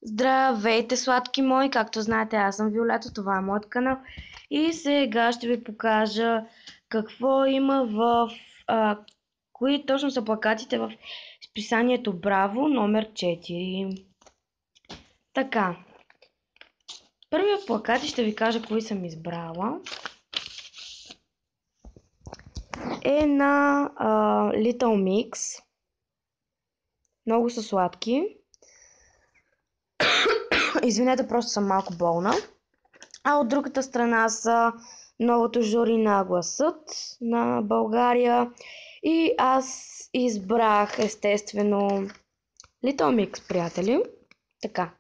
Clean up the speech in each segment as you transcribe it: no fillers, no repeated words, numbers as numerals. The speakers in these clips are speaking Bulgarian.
Здравейте, сладки мои! Както знаете, аз съм Виолета, това е моят канал. И сега ще ви покажа какво има кои точно са плакатите в списанието Браво номер 4. Така, първият плакат, ще ви кажа кои съм избрала, е на Little Mix. Много са сладки. Извинете, просто съм малко болна. А от другата страна са новото жури на Гласът на България. И аз избрах, естествено, Little Mix, приятели. Така.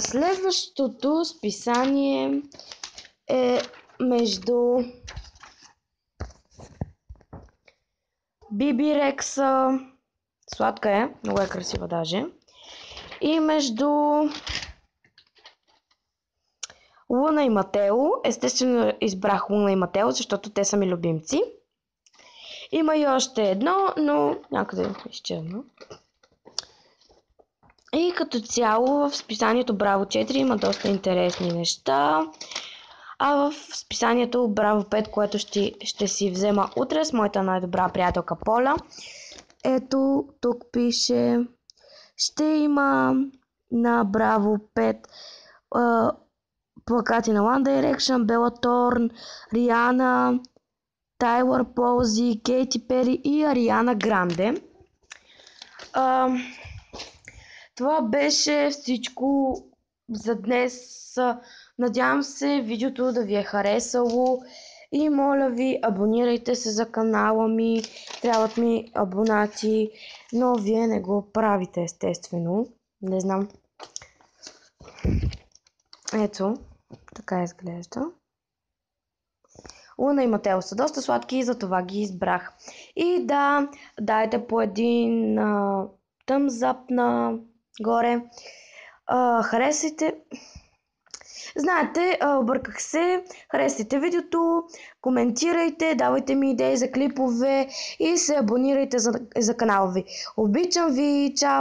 Следващото списание е между Биби Рекса. Сладка е, много е красива даже. И между Луна и Матео. Естествено избрах Луна и Матео, защото те са ми любимци. Има и още едно, но някъде изчезна. И като цяло в списанието Браво 4 има доста интересни неща. А в списанието Браво 5, което ще си взема утре с моята най-добра приятелка Поля, ето тук пише: ще има на Браво 5 плакати на One Direction, Bella Thorne, Риана, Тайлър Ползи, Кейти Пери и Ариана Гранде. Това беше всичко за днес. Надявам се видеото да ви е харесало и моля ви, абонирайте се за канала ми. Трябват ми абонати, но вие не го правите, естествено. Не знам. Ето, така изглежда. Луна и Матео са доста сладки и затова ги избрах. И да, дайте по един thumbs up нагоре. Харесайте. Знаете, обърках се. Харесайте видеото, коментирайте, давайте ми идеи за клипове и се абонирайте за канала ви. Обичам ви, чао!